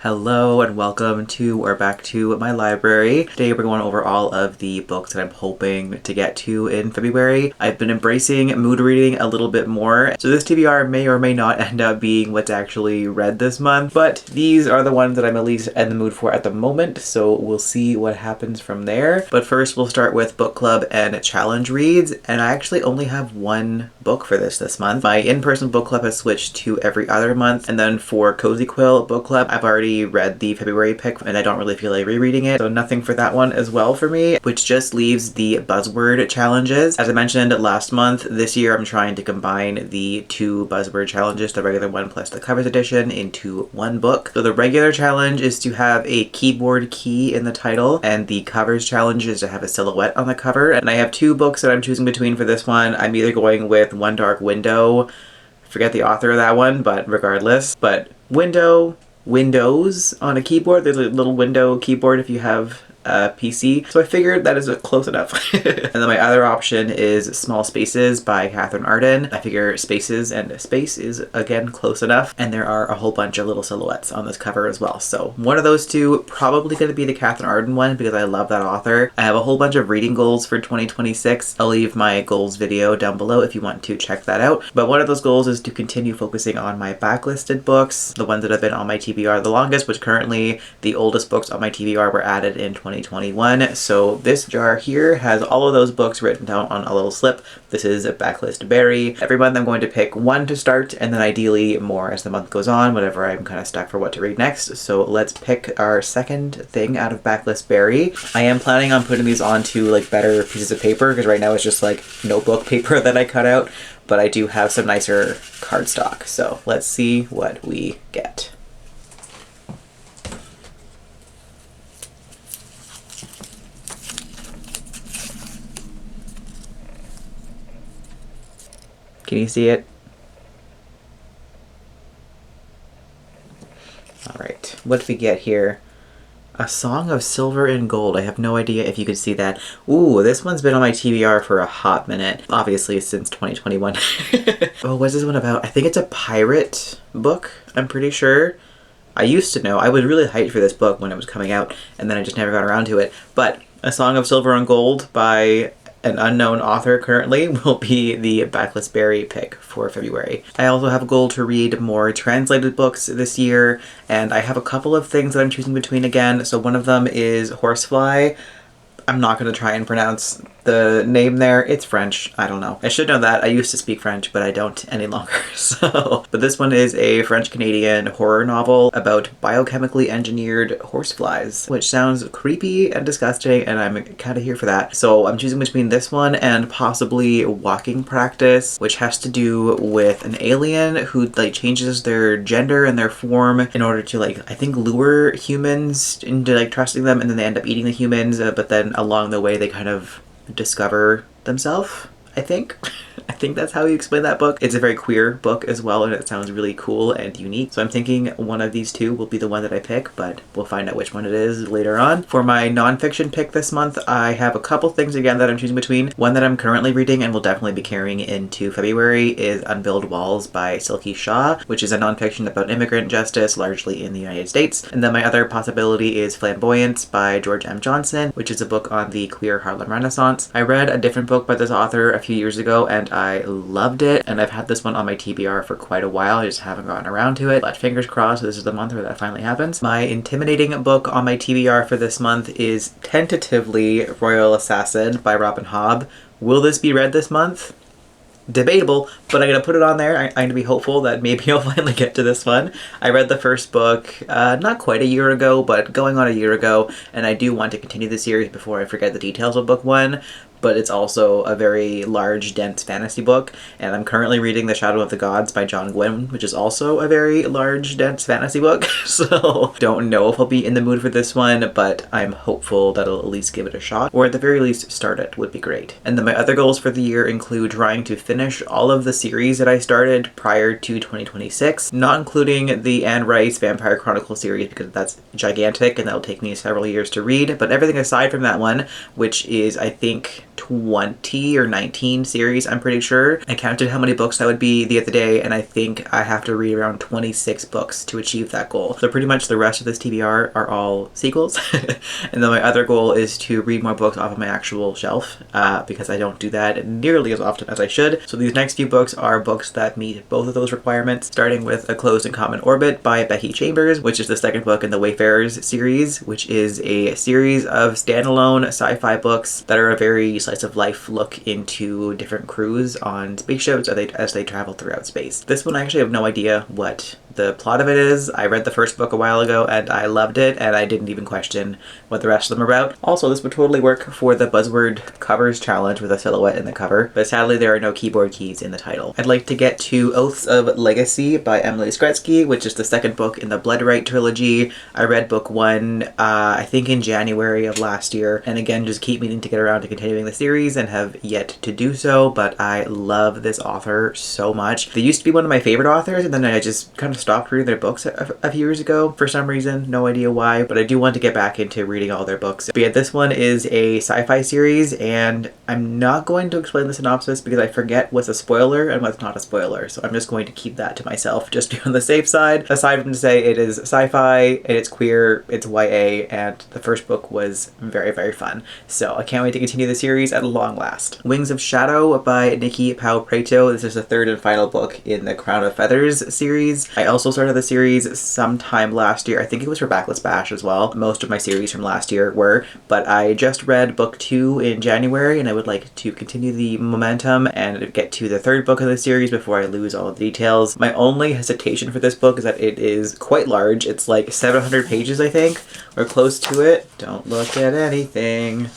Hello and welcome to or back to my library. Today we're going over all of the books that I'm hoping to get to in February. I've been embracing mood reading a little bit more, so this TBR may or may not end up being what's actually read this month, but these are the ones that I'm at least in the mood for at the moment, so we'll see what happens from there. But first we'll start with book club and challenge reads, and I actually only have one book for this month. My in-person book club has switched to every other month, and then for Cozy Quill book club I've already read the February pick and I don't really feel like rereading it, so nothing for that one as well for me, which just leaves the buzzword challenges. As I mentioned last month, this year I'm trying to combine the two buzzword challenges, the regular one plus the covers edition, into one book. So the regular challenge is to have a keyboard key in the title, and the covers challenge is to have a silhouette on the cover. And I have two books that I'm choosing between for this one. I'm either going with One Dark Window, forget the author of that one, but regardless, but Windows on a keyboard. There's a little window keyboard if you have a PC, so I figured that is close enough. And then my other option is Small Spaces by Katherine Arden. I figure spaces and space is again close enough, and there are a whole bunch of little silhouettes on this cover as well. So one of those two, probably going to be the Katherine Arden one because I love that author. I have a whole bunch of reading goals for 2026. I'll leave my goals video down below if you want to check that out. But one of those goals is to continue focusing on my backlisted books, the ones that have been on my TBR the longest, which currently the oldest books on my TBR were added in 2021. So this jar here has all of those books written down on a little slip. This is a backlist berry. Every month I'm going to pick one to start, and then ideally more as the month goes on, whenever I'm kind of stuck for what to read next. So let's pick our second thing out of backlist berry. I am planning on putting these onto like better pieces of paper, because right now it's just like notebook paper that I cut out, but I do have some nicer cardstock. So let's see what we get. Can you see it? All right, what did we get here? A Song of Silver and Gold. I have no idea if you could see that. Ooh, this one's been on my TBR for a hot minute. Obviously since 2021. Oh, what's this one about? I think it's a pirate book, I'm pretty sure. I used to know. I was really hyped for this book when it was coming out, and then I just never got around to it. But A Song of Silver and Gold by an unknown author currently will be the backlist berry pick for February. I also have a goal to read more translated books this year, and I have a couple of things that I'm choosing between again. So one of them is Horsefly. I'm not going to try and pronounce the name there. It's French. I don't know. I should know that. I used to speak French, but I don't any longer. But this one is a French-Canadian horror novel about biochemically engineered horseflies, which sounds creepy and disgusting, and I'm kind of here for that. So I'm choosing between this one and possibly Walking Practice, which has to do with an alien who like changes their gender and their form in order to like, I think, lure humans into like trusting them, and then they end up eating the humans, but then along the way they kind of discover themselves, I think. I think that's how you explain that book. It's a very queer book as well, and it sounds really cool and unique. So I'm thinking one of these two will be the one that I pick, but we'll find out which one it is later on. For my nonfiction pick this month, I have a couple things again that I'm choosing between. One that I'm currently reading and will definitely be carrying into February is Unbuild Walls by Silky Shah, which is a nonfiction about immigrant justice, largely in the United States. And then my other possibility is Flamboyants by George M. Johnson, which is a book on the queer Harlem Renaissance. I read a different book by this author a few years ago, and I loved it, and I've had this one on my TBR for quite a while. I just haven't gotten around to it, but fingers crossed this is the month where that finally happens. My intimidating book on my TBR for this month is tentatively Royal Assassin by Robin Hobb. Will this be read this month? Debatable, but I'm gonna put it on there. I'm gonna be hopeful that maybe I'll finally get to this one. I read the first book not quite a year ago, but going on a year ago, and I do want to continue the series before I forget the details of book one. But it's also a very large, dense fantasy book, and I'm currently reading The Shadow of the Gods by John Gwynne, which is also a very large, dense fantasy book, so don't know if I'll be in the mood for this one, but I'm hopeful that I'll at least give it a shot, or at the very least start it would be great. And then my other goals for the year include trying to finish all of the series that I started prior to 2026, not including the Anne Rice Vampire Chronicles series, because that's gigantic and that'll take me several years to read, but everything aside from that one, which is, I think, 20 or 19 series, I'm pretty sure. I counted how many books that would be the other day, and I think I have to read around 26 books to achieve that goal. So pretty much the rest of this TBR are all sequels. And then my other goal is to read more books off of my actual shelf, because I don't do that nearly as often as I should. So these next few books are books that meet both of those requirements, starting with A Closed and Common Orbit by Becky Chambers, which is the second book in the Wayfarers series, which is a series of standalone sci-fi books that are a very slice of life look into different crews on spaceships as they travel throughout space. This one I actually have no idea what the plot of it is. I read the first book a while ago and I loved it, and I didn't even question what the rest of them are about. Also, this would totally work for the Buzzword Covers Challenge with a silhouette in the cover, but sadly there are no keyboard keys in the title. I'd like to get to Oaths of Legacy by Emily Skrutskie, which is the second book in the Bloodright trilogy. I read book one, I think in January of last year, and again just keep meaning to get around to continuing the series and have yet to do so, but I love this author so much. They used to be one of my favorite authors, and then I just kind of stopped reading their books a few years ago for some reason, no idea why, but I do want to get back into reading all their books. But yeah, this one is a sci-fi series, and I'm not going to explain the synopsis because I forget what's a spoiler and what's not a spoiler, so I'm just going to keep that to myself, just to be on the safe side, aside from to say it is sci-fi, and it's queer, it's YA, and the first book was very, very fun. So I can't wait to continue the series at long last. Wings of Shadow by Nicki Preto. This is the third and final book in the Crown of Feathers series. I also started the series sometime last year. I think it was for Backless Bash as well. Most of my series from last year were, but I just read book 2 in January, and I would like to continue the momentum and get to the third book of the series before I lose all of the details. My only hesitation for this book is that it is quite large. It's like 700 pages, I think, or close to it. Don't look at anything.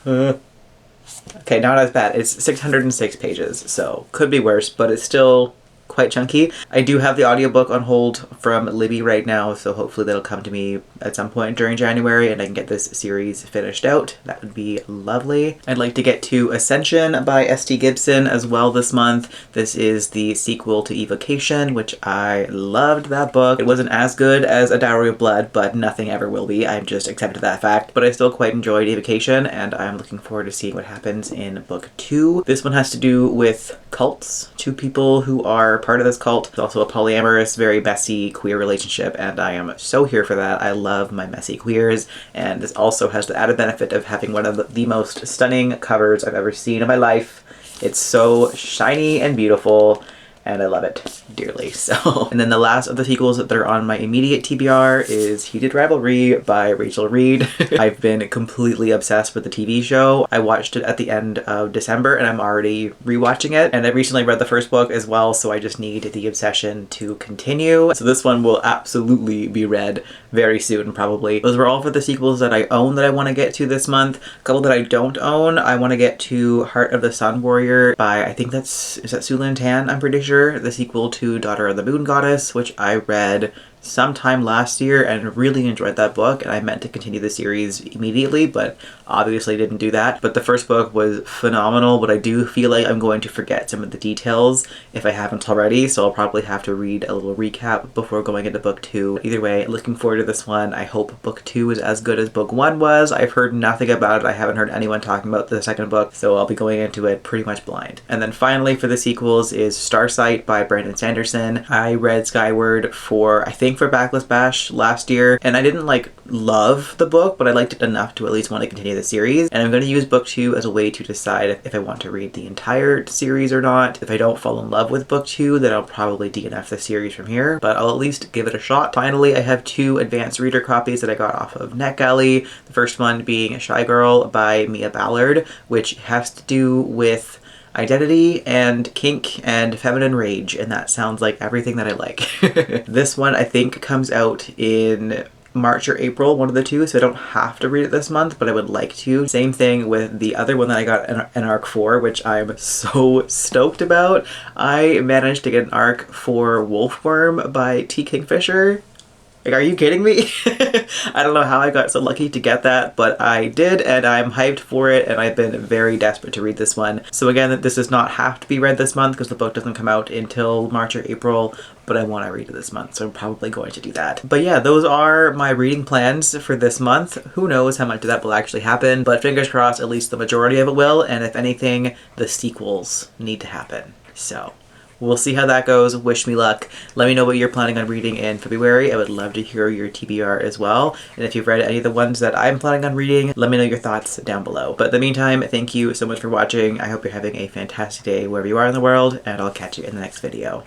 Okay, not as bad. It's 606 pages, so could be worse, but it's still quite chunky. I do have the audiobook on hold from Libby right now, so hopefully that'll come to me at some point during January and I can get this series finished out. That would be lovely. I'd like to get to Ascension by ST Gibson as well this month. This is the sequel to Evocation, which I loved that book. It wasn't as good as A Dowry of Blood, but nothing ever will be. I've just accepted that fact. But I still quite enjoyed Evocation, and I'm looking forward to seeing what happens in book 2. This one has to do with cults. Two people who are part of this cult. It's also a polyamorous, very messy queer relationship, and I am so here for that. I love my messy queers, and this also has the added benefit of having one of the most stunning covers I've ever seen in my life. It's so shiny and beautiful, and I love it dearly. So, and then the last of the sequels that are on my immediate TBR is Heated Rivalry by Reid. I've been completely obsessed with the TV show. I watched it at the end of December and I'm already rewatching it, and I recently read the first book as well, so I just need the obsession to continue. So this one will absolutely be read very soon, probably. Those were all for the sequels that I own that I want to get to this month. A couple that I don't own, I want to get to Heart of the Sun Warrior by, I think is that Su Lin Tan, I'm pretty sure, the sequel to Daughter of the Moon Goddess, which I read sometime last year and really enjoyed that book, and I meant to continue the series immediately, but obviously didn't do that. But the first book was phenomenal, but I do feel like I'm going to forget some of the details if I haven't already, so I'll probably have to read a little recap before going into book 2. Either way, looking forward to this one. I hope book 2 is as good as book 1 was. I've heard nothing about it. I haven't heard anyone talking about the second book, so I'll be going into it pretty much blind. And then finally for the sequels is Starsight by Brandon Sanderson. I read Skyward for, I think, for Backless Bash last year, and I didn't love the book, but I liked it enough to at least want to continue the series, and I'm going to use book 2 as a way to decide if I want to read the entire series or not. If I don't fall in love with book 2, then I'll probably DNF the series from here, but I'll at least give it a shot. Finally, I have 2 advanced reader copies that I got off of NetGalley. The first one being Shy Girl by Mia Ballard, which has to do with identity and kink and feminine rage, and that sounds like everything that I like. This one I think comes out in March or April, one of the two, so I don't have to read it this month, but I would like to. Same thing with the other one that I got an arc for, which I'm so stoked about. I managed to get an arc for Wolfworm by T. Kingfisher. Like, are you kidding me? I don't know how I got so lucky to get that, but I did, and I'm hyped for it, and I've been very desperate to read this one. So again, this does not have to be read this month because the book doesn't come out until March or April, but I want to read it this month, so I'm probably going to do that. But yeah, those are my reading plans for this month. Who knows how much of that will actually happen, but fingers crossed at least the majority of it will, and if anything, the sequels need to happen. So we'll see how that goes. Wish me luck. Let me know what you're planning on reading in February. I would love to hear your TBR as well. And if you've read any of the ones that I'm planning on reading, let me know your thoughts down below. But in the meantime, thank you so much for watching. I hope you're having a fantastic day wherever you are in the world, and I'll catch you in the next video.